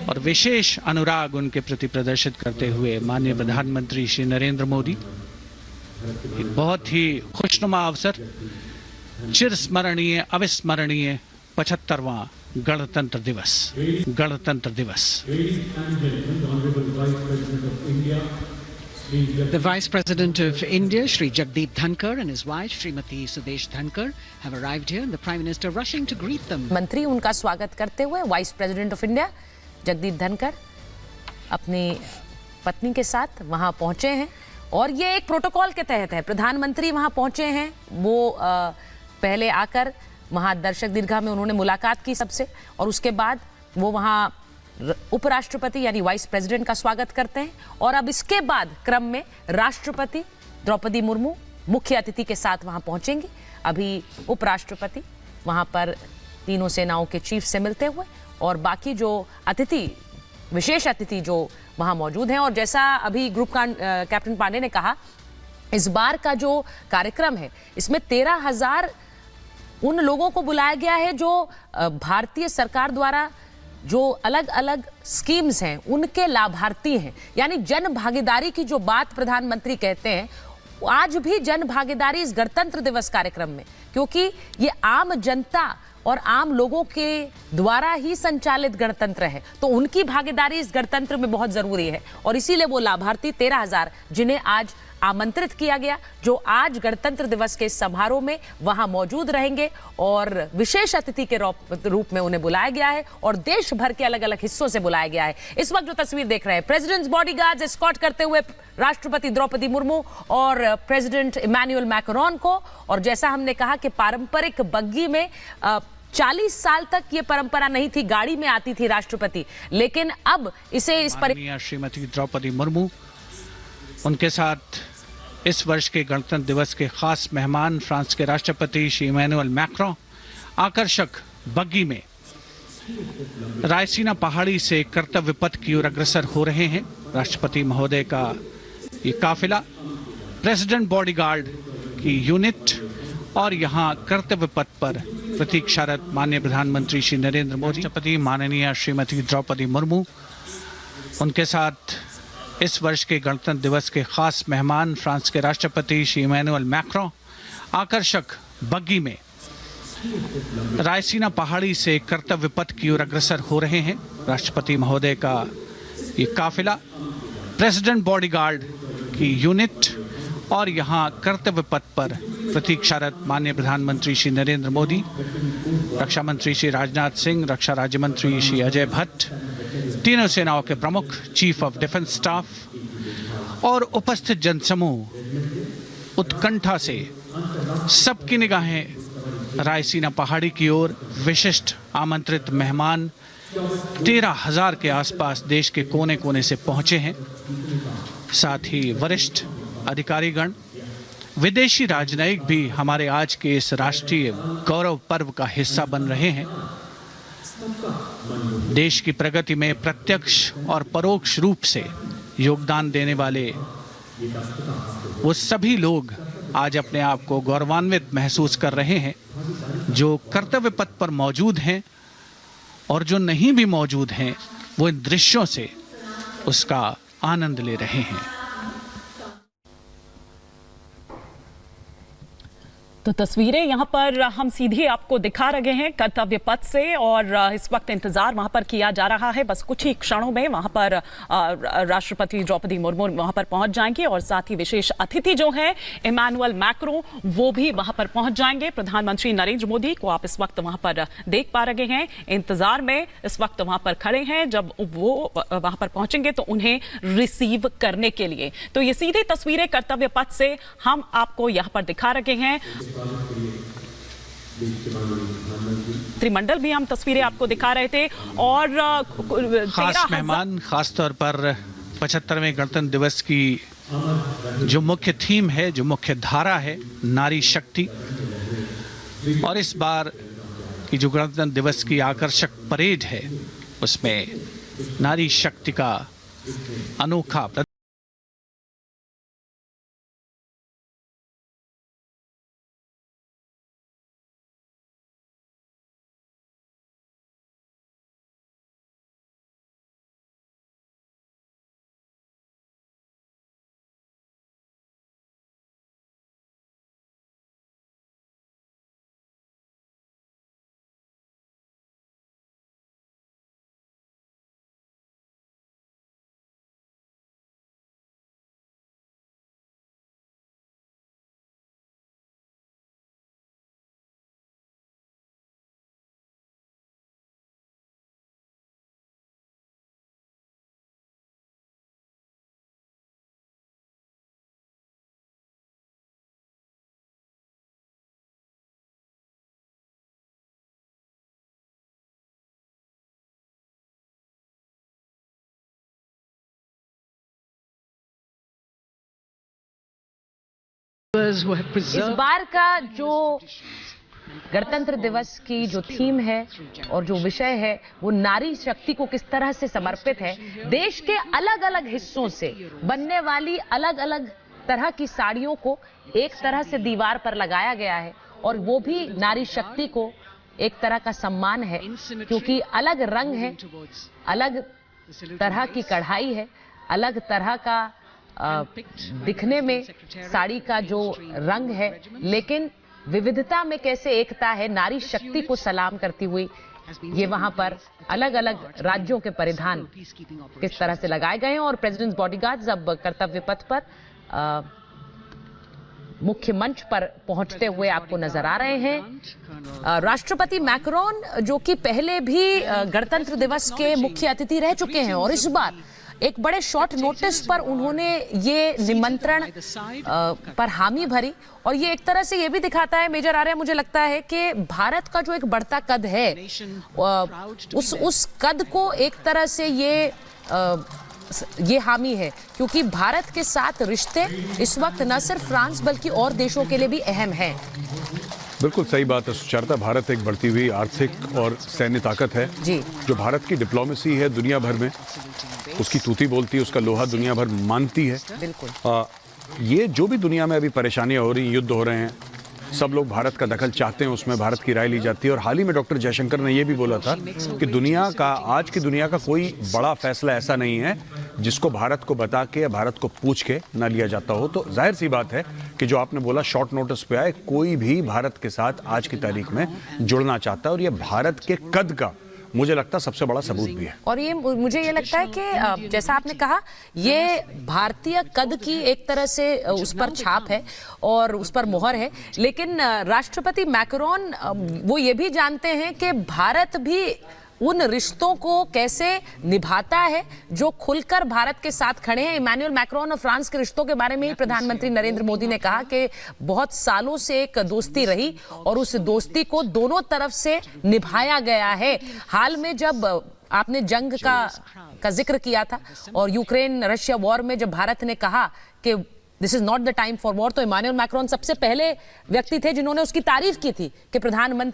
और विशेष अनुराग उनके प्रति प्रदर्शित करते हुए माननीय प्रधानमंत्री श्री नरेंद्र मोदी एक बहुत ही खुशनुमा अवसर, चिरस्मरणीय अविस्मरणीय 75वां गणतंत्र दिवस। The Vice President of India, Shri Jagdeep Dhankar, and his wife, Srimati Sudesh Dhankar, have arrived here, and the Prime Minister rushing to greet them. मंत्री उनका स्वागत करते हुए vice president of India Jagdeep Dhankhar अपनी पत्नी के साथ वहां पहुंचे हैं और ये एक प्रोटोकॉल के तहत है। प्रधानमंत्री वहां पहुंचे हैं, वो पहले आकर वहां दर्शक दीर्घा में उन्होंने मुलाकात की सबसे, और उसके बाद वो वहां उपराष्ट्रपति यानी वाइस प्रेसिडेंट का स्वागत करते हैं। और अब इसके बाद क्रम में राष्ट्रपति द्रौपदी मुर्मू मुख्य अतिथि के साथ वहां पहुंचेंगी। अभी उपराष्ट्रपति वहां पर तीनों सेनाओं के चीफ से मिलते हुए और बाकी जो अतिथि, विशेष अतिथि जो वहां मौजूद हैं। और जैसा अभी ग्रुप कैप्टन पांडे ने कहा, इस बार का जो कार्यक्रम है इसमें 13,000 उन लोगों को बुलाया गया है जो भारतीय सरकार द्वारा जो अलग अलग स्कीम्स हैं उनके लाभार्थी हैं। यानी जन भागीदारी की जो बात प्रधानमंत्री कहते हैं, आज भी जन भागीदारी इस गणतंत्र दिवस कार्यक्रम में, क्योंकि ये आम जनता और आम लोगों के द्वारा ही संचालित गणतंत्र है, तो उनकी भागीदारी इस गणतंत्र में बहुत जरूरी है। और इसीलिए वो लाभार्थी 13,000 जिन्हें आज आमंत्रित किया गया, जो आज गणतंत्र दिवस के समारोह में वहां मौजूद रहेंगे और विशेष अतिथि के रूप में उन्हें बुलाया गया है और देश भर के अलग अलग हिस्सों से बुलाया गया है। इस वक्त जो तस्वीर देख रहे हैं, प्रेसिडेंट्स बॉडीगार्ड्स एस्कॉर्ट करते हुए राष्ट्रपति द्रौपदी मुर्मू और प्रेसिडेंट इमैनुअल मैक्रोन को। और जैसा हमने कहा कि पारंपरिक बग्गी में 40 साल तक ये परंपरा नहीं थी, गाड़ी में आती थी राष्ट्रपति, लेकिन अब इसे इस श्रीमती द्रौपदी मुर्मू, उनके साथ इस वर्ष के गणतंत्र दिवस के खास मेहमान फ्रांस के राष्ट्रपति श्री इमैनुअल मैक्रों आकर्षक बग्गी में रायसीना पहाड़ी से कर्तव्य पथ की ओर अग्रसर हो रहे हैं। राष्ट्रपति महोदय का ये काफिला प्रेसिडेंट बॉडीगार्ड की यूनिट और यहाँ कर्तव्य पथ पर प्रतीक्षारत माननीय प्रधानमंत्री श्री नरेंद्र मोदी, राष्ट्रपति माननीय श्रीमती द्रौपदी मुर्मू, उनके साथ इस वर्ष के गणतंत्र दिवस के खास मेहमान फ्रांस के राष्ट्रपति श्री इमैनुअल मैक्रों आकर्षक बग्गी में रायसीना पहाड़ी से कर्तव्य पथ की ओर अग्रसर हो रहे हैं। राष्ट्रपति महोदय का ये काफिला प्रेसिडेंट बॉडीगार्ड की यूनिट और यहाँ कर्तव्य पथ पर प्रतीक्षारत माननीय प्रधानमंत्री श्री नरेंद्र मोदी, रक्षा मंत्री श्री राजनाथ सिंह, रक्षा राज्य मंत्री श्री अजय भट्ट, तीनों सेनाओं के प्रमुख, चीफ ऑफ डिफेंस स्टाफ और उपस्थित जनसमूह उत्कंठा से सबकी निगाहें रायसीना पहाड़ी की ओर। विशिष्ट आमंत्रित मेहमान 13,000 के आसपास देश के कोने कोने से पहुंचे हैं। साथ ही वरिष्ठ अधिकारीगण, विदेशी राजनयिक भी हमारे आज के इस राष्ट्रीय गौरव पर्व का हिस्सा बन रहे हैं। देश की प्रगति में प्रत्यक्ष और परोक्ष रूप से योगदान देने वाले वो सभी लोग आज अपने आप को गौरवान्वित महसूस कर रहे हैं, जो कर्तव्य पथ पर मौजूद हैं और जो नहीं भी मौजूद हैं, वो इन दृश्यों से उसका आनंद ले रहे हैं। तो तस्वीरें यहाँ पर हम सीधे आपको दिखा रहे हैं कर्तव्य पथ से, और इस वक्त इंतजार वहाँ पर किया जा रहा है। बस कुछ ही क्षणों में वहाँ पर राष्ट्रपति द्रौपदी मुर्मू वहाँ पर पहुँच जाएंगे और साथ ही विशेष अतिथि जो है इमैनुअल मैक्रों, वो भी वहाँ पर पहुँच जाएंगे। प्रधानमंत्री नरेंद्र मोदी को आप इस वक्त वहाँ पर देख पा रहे हैं, इंतजार में इस वक्त वहाँ पर खड़े हैं। जब वो वहाँ पर पहुँचेंगे तो उन्हें रिसीव करने के लिए, तो ये सीधी तस्वीरें कर्तव्य पथ से हम आपको यहाँ पर दिखा रहे हैं। त्रिमंडल भी हम तस्वीरें आपको दिखा रहे थे। और खास मेहमान, खास तौर पर 75वें गणतंत्र दिवस की जो मुख्य थीम है, जो मुख्य धारा है, नारी शक्ति, और इस बार की जो गणतंत्र दिवस की आकर्षक परेड है उसमें नारी शक्ति का अनोखा Who have इस preserved बार का जो गणतंत्र दिवस की जो थीम है और जो विषय है वो नारी शक्ति को किस तरह से समर्पित है। देश के अलग अलग हिस्सों से बनने वाली अलग अलग तरह की साड़ियों को एक तरह से दीवार पर लगाया गया है और वो भी नारी शक्ति को एक तरह का सम्मान है, क्योंकि अलग रंग है, अलग तरह की कढ़ाई है, अलग तरह का दिखने में साड़ी का जो रंग है, लेकिन विविधता में कैसे एकता है, नारी शक्ति को सलाम करती हुई ये वहां पर अलग अलग राज्यों के परिधान किस तरह से लगाए गए हैं। और प्रेसिडेंट्स बॉडीगार्ड्स अब कर्तव्य पथ पर मुख्य मंच पर पहुंचते हुए आपको नजर आ रहे हैं। राष्ट्रपति मैक्रोन जो कि पहले भी गणतंत्र दिवस के मुख्य अतिथि रह चुके हैं और इस बार एक बड़े शॉर्ट नोटिस पर उन्होंने ये निमंत्रण पर हामी भरी और ये एक तरह से ये भी दिखाता है मेजर आर्या, मुझे लगता है कि भारत का जो एक बढ़ता कद है उस कद को एक तरह से ये हामी है, क्योंकि भारत के साथ रिश्ते इस वक्त न सिर्फ फ्रांस बल्कि और देशों के लिए भी अहम हैं। बिल्कुल सही बात है सुचारता। भारत एक बढ़ती हुई आर्थिक और सैन्य ताकत है जी। जो भारत की डिप्लोमेसी है दुनिया भर में उसकी तूती बोलती है, उसका लोहा दुनिया भर मानती है। बिल्कुल। ये जो भी दुनिया में अभी परेशानियां हो रही, युद्ध हो रहे हैं, सब लोग भारत का दखल चाहते हैं, उसमें भारत की राय ली जाती है। और हाल ही में डॉक्टर जयशंकर ने यह भी बोला था कि आज की दुनिया का कोई बड़ा फैसला ऐसा नहीं है जिसको भारत को बता के या भारत को पूछ के ना लिया जाता हो। तो जाहिर सी बात है कि जो आपने बोला शॉर्ट नोटिस पे आए, कोई भी भारत के साथ आज की तारीख में जुड़ना चाहता है और ये भारत के कद का मुझे लगता है सबसे बड़ा सबूत भी है। और ये मुझे ये लगता है कि जैसा आपने कहा ये भारतीय कद की एक तरह से उस पर छाप है और उस पर मोहर है, लेकिन राष्ट्रपति मैक्रोन वो ये भी जानते हैं कि भारत भी उन रिश्तों को कैसे निभाता है जो खुलकर भारत के साथ खड़े हैं। इमैनुअल मैक्रोन और फ्रांस के रिश्तों के बारे में ही प्रधानमंत्री नरेंद्र मोदी ने कहा कि बहुत सालों से एक दोस्ती रही और उस दोस्ती को दोनों तरफ से निभाया गया है। हाल में जब आपने जंग का जिक्र किया था और यूक्रेन रशिया वॉर में जब भारत ने कहा कि this is not the time for war, तो इमैनुअल मैक्रोन सबसे पहले व्यक्ति थे जिन्होंने उसकी तारीफ की थी कि प्रधानमंत्री